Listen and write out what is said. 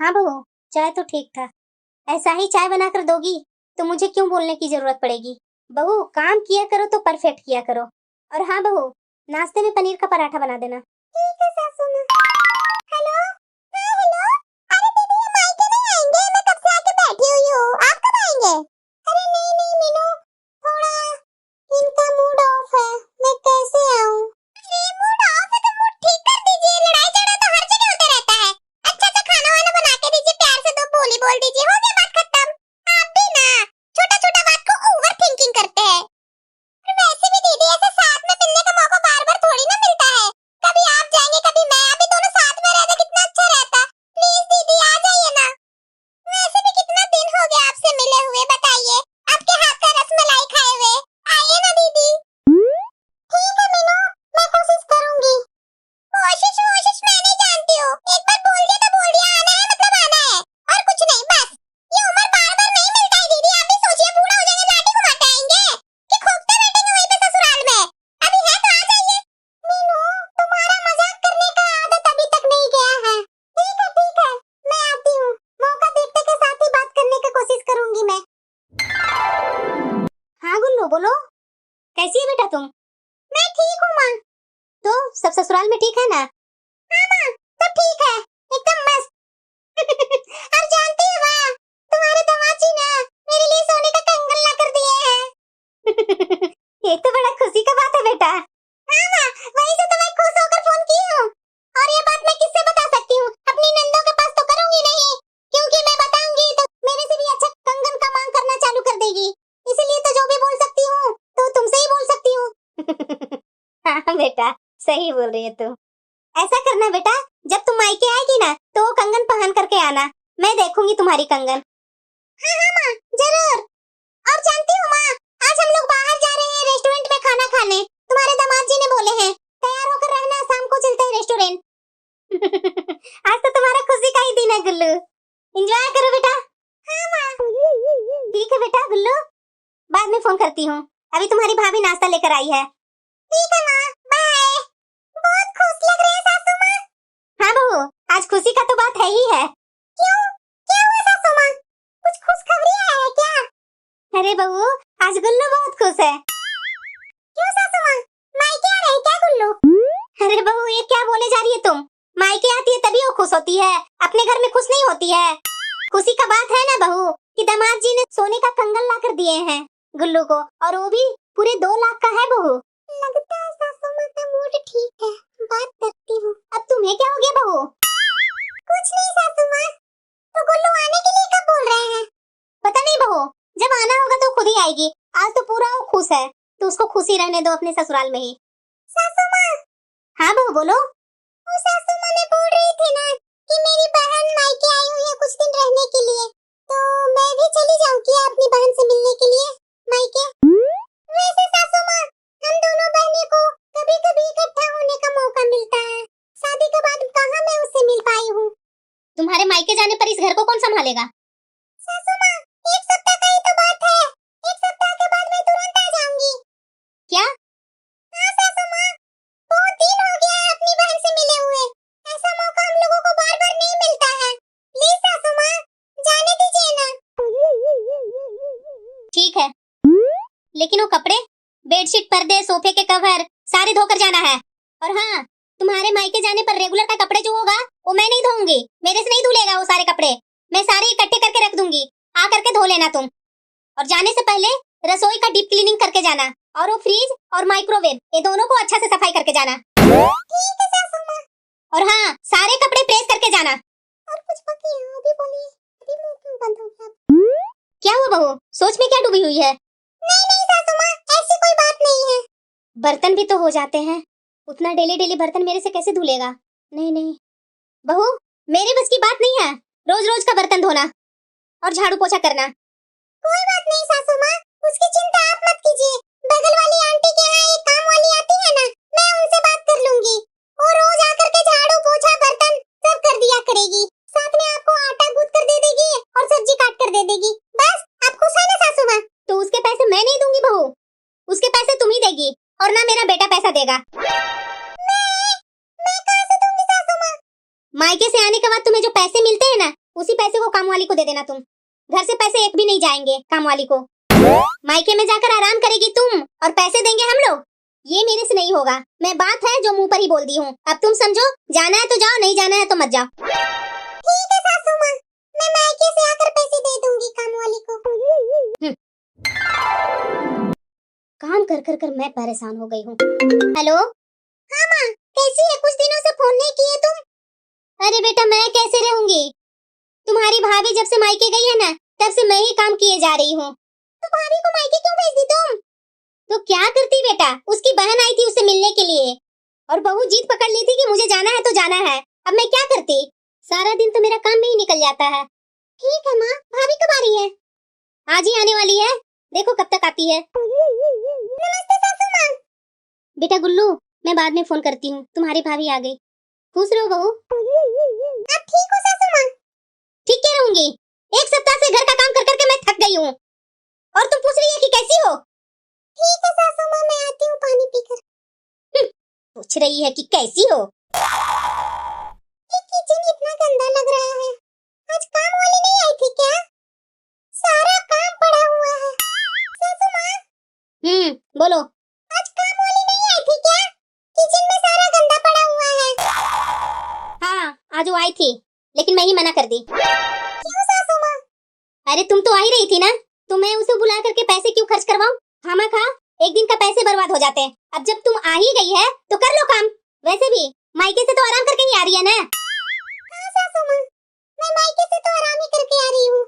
हाँ बहू, चाय तो ठीक था। ऐसा ही चाय बनाकर दोगी तो मुझे क्यों बोलने की जरूरत पड़ेगी। बहू, काम किया करो तो परफेक्ट किया करो। और हाँ बहू, नाश्ते में पनीर का पराठा बना देना। ठीक है सासू माँ। हेलो। हाँ हेलो। अरे दीदी, ये मायके नहीं आएंगे, मैं कब से आके बैठी हुई हूँ, आप कब आएंगे? अरे नहीं नहीं मीनू, थोड़ा इनका मूड ऑफ है, मैं कैसे आऊँ? अरे मूड ऑफ है तो मूड ठीक कर दीजिए, लड़ाई झगड़ा तो हर जगह होता रहता है। अच्छा सा खाना वाना बना के दीजिए, प्यार से दो बोली बोल दीजिए, हो गया बात खत्म। आप भी ना छोटा छोटा बात को ओवर थिंकिंग करते हैं। और वैसे भी दीदी, ऐसे साथ में मिलने का मौका बार बार थोड़ी ना मिलता है। कभी आप जाएंगे कभी मैं, अभी दोनों साथ में रहते कितना अच्छा रहता। प्लीज दीदी आ जाइए ना। वैसे भी कितना दिन हो गया आपसे मिले हुए, बताइए, आपके हाथ का रसमलाई खाए हुए। आइए ना दीदी। ठीक है मीनू, मैं कोशिश करूंगी। कोशिश वोशिश मैं नहीं जानती हूँ, एक बार बोल दिया तो बोल दिया, आना है मतलब आना है, और कुछ नहीं बस। ये उम्र बार बार नहीं मिलता है दीदी, आप भी सोचिए, बूढ़ा हो जाएंगे लाठी घुमाते आएंगे कि खोपते बैठेंगे वहीं पे ससुराल में। अभी है तो आ जाइए। मीनू, तुम्हारा मजाक करने का आदत अभी तक नहीं गया है। ठीक है, मैं आती हूँ, मौका देखते के साथ ही बात करने की कोशिश करूंगी मैं। हाँ गुल्लू बोलो, कैसी है बेटा तुम? मैं ठीक हूँ माँ। तो सब ससुराल में ठीक है ना? हाँ माँ, सब ठीक है, एकदम मस्त। और जानती हो माँ, तुम्हारे दामाद जी ना मेरे लिए सोने का कंगन ला कर दिए हैं। ये तो बड़ा खुशी का बात है बेटा। हाँ माँ, वही से तो मैं खुश होकर फोन की हूँ। और ये बात मैं किससे बता सकती हूँ? अपनी नंदों के पास तो करूंगी नहीं, क्योंकि मैं बताऊंगी तो मेरे से भी अच्छा कंगन का मांग करना चालू कर देगी। इसलिए तो जो भी बोल सकती हूँ तो तुमसे ही बोल सकती हूँ। हाँ बेटा, सही बोल रही है तू। ऐसा करना बेटा, जब तुम मायके आएगी ना तो वो कंगन पहन करके आना, मैं देखूंगी तुम्हारी कंगन। हाँ हाँ माँ, जरूर। और जानती हो माँ, आज हम लोग बाहर जा रहे हैं रेस्टोरेंट में खाना खाने। तुम्हारे दामाद जी ने बोले हैं, तैयार होकर रहना, शाम को चलते हैं रेस्टोरेंट। आज तो तुम्हारा खुशी का ही दिन है गुल्लू, एंजॉय करो बेटा। हाँ माँ। ठीक है बेटा गुल्लू, बाद में फोन करती हूँ, अभी तुम्हारी भाभी नाश्ता लेकर आई है। ठीक है माँ, बाय। बहुत खुश लग रही है सासू माँ। हाँ बहू, आज खुशी का तो बात है ही है। क्यों? क्या हुआ सासू माँ? कुछ खुशखबरी आया है क्या? अरे बहू, आज गुल्लू बहुत खुश है। क्यों सासू माँ, मायके आ रहे हैं क्या गुल्लू? अरे बहू, ये क्या बोले जा रही है तुम? मायके आती है तभी वो खुश होती है, अपने घर में खुश नहीं होती है। खुशी का बात है ना बहू कि दामाद जी ने सोने का कंगन ला कर दिए हैं गुल्लू को, और वो भी पूरे 2 लाख का है बहू। लगता है सासू माँ का मूड ठीक है, बात करती हूँ। अब तुम्हें क्या हो गया बहू? कुछ नहीं सासू माँ, तो गुल्लू आने के लिए कब बोल रहे हैं? पता नहीं बहू, जब आना होगा तो खुद ही आएगी। आज तो पूरा वो खुश है, तो उसको खुशी रहने दो अपने ससुराल में ही। सासू माँ। हाँ बहू बोलो। वो सासू माँ ने बोल रही थी ना कि मेरी बहन मायके आई हुई है कुछ दिन रहने के लिए, तो मैं भी चली जाऊंगी अपनी बहन से मिलने के लिए मायके। वैसे सासू माँ, हम दोनों बहनें को कभी कभी इकट्ठा होने का मौका मिलता है, शादी के बाद कहाँ मैं उससे मिल पाई हूँ। तुम्हारे मायके जाने पर इस घर को कौन संभालेगा? सासू माँ, 1 सप्ताह का ही तो बात है, 1 सप्ताह के बाद मैं तुरंत आ जाऊंगी। क्या? हाँ सासू माँ, बहुत दिन हो गया है अपनी बहन से मिले हुए, ऐसा मौका हम लोगों को बार बार नहीं मिलता है। प्लीज सासू माँ, जाने दीजिए ना। ठीक है, लेकिन वो कपड़े, बेडशीट, पर्दे, सोफे के कवर सारे धोकर जाना है। और हाँ, तुम्हारे मायके जाने पर रेगुलर का कपड़े जो होगा वो मैं नहीं धोऊंगी, मेरे से नहीं धुलेगा वो सारे कपड़े, मैं सारे इकट्ठे करके रख दूंगी, आ करके धो लेना तुम। और जाने से पहले रसोई का डीप क्लीनिंग करके जाना, और वो फ्रिज और माइक्रोवेव ये दोनों को अच्छा से सफाई करके जाना। ठीक है सासू माँ। और हाँ, सारे कपड़े प्रेस करके जाना। और कुछ बाकी है, अभी बोलिए, अभी मुंह क्यों बंद हो गया? क्या हुआ बहू, सोच में क्या डूबी हुई है? नहीं नहीं सासू माँ, ऐसी कोई बात नहीं है। बर्तन भी तो हो जाते हैं, उतना डेली डेली बर्तन मेरे से कैसे धुलेगा? नहीं नहीं बहू, मेरे बस की बात नहीं है रोज रोज का बर्तन धोना और झाड़ू पोछा करना। कोई बात नहीं सासू माँ, उसकी चिंता आप मत कीजिए, बगल वाली आंटी के यहाँ एक काम वाली आती है ना, मैं उनसे बात कर लूंगी, वो रोज आकर के झाड़ू पोछा बर्तन सब कर दिया करेगी, साथ में आपको आटा गूंथ कर दे देगी और सब्जी काट कर दे देगी। बस आप खुश है ना सासू माँ? तो उसके पैसे मैं नहीं दूंगी बहू, उसके पैसे तुम ही देगी, और ना मेरा बेटा पैसा देगा। मैं कहाँ से दूंगी सासू माँ? मायके से आने के बाद तुम्हें जो पैसे मिलते हैं ना, उसी पैसे को काम वाली को दे देना तुम। घर से पैसे एक भी नहीं जाएंगे काम वाली को। मायके में जाकर आराम करेगी तुम और पैसे देंगे हम लोग। ये मेरे से नहीं होगा। मैं बात है जो मुंह पर ही बोल दी हूँ। अब तुम समझो, जाना है तो जाओ, नहीं जाना है तो मत जाओ। ठीक है सासू माँ, मैं मायके से आकर पैसे दे दूंगी काम वाली को। काम कर कर कर मैं परेशान हो गई हूँ। हेलो, हाँ माँ, कैसी है? कुछ दिनों से फोन नहीं किए तुम। अरे बेटा मैं कैसे रहूंगी? तुम्हारी भाभी जब से मायके गई है ना, तब से मैं ही काम किए जा रही हूँ। तो भाभी को मायके क्यों भेज दी तुम? तो क्या करती बेटा, उसकी बहन आई थी उससे मिलने के लिए और बहू जीत पकड़ ली थी कि मुझे जाना है तो जाना है। अब मैं क्या करती? सारा दिन तो मेरा काम में ही निकल जाता है। ठीक है माँ, भाभी कब आ रही है? आज ही आने वाली है, देखो कब तक आती है। नमस्ते सासू माँ। बेटा गुल्लू, मैं बाद में फोन करती हूँ, तुम्हारी भाभी आ गई। खुश रहो बहू। आप ठीक हो सासू माँ? ठीक क्या रहूंगी, एक सप्ताह से घर का काम कर करके मैं थक गई हूँ और तुम पूछ रही है कि कैसी हो। ठीक है सासू माँ, मैं आती हूँ पानी पीकर। पूछ रही है कि कैसी हो। ये किचन इतना गंदा लग रहा है, आज काम वाली नहीं आई थी क्या? सारा काम पड़ा हुआ है। सासू माँ। बोलो। आज काम वाली नहीं आई थी क्या? किचन में सारा गंदा पड़ा हुआ है। हाँ, आज वो आई थी, लेकिन मैं ही मना कर दी। क्यों सासू माँ? अरे तुम तो आ ही रही थी ना, तो मैं उसे बुला करके पैसे क्यों खर्च करवाऊं? खामा एक दिन का पैसे बर्बाद हो जाते हैं। अब जब तुम आ ही गई है तो कर लो काम। वैसे भी मायके से तो आराम करके ही आ रही है ना। हाँ सासू माँ, मैं मायके से तो आराम ही करके आ रही हूँ।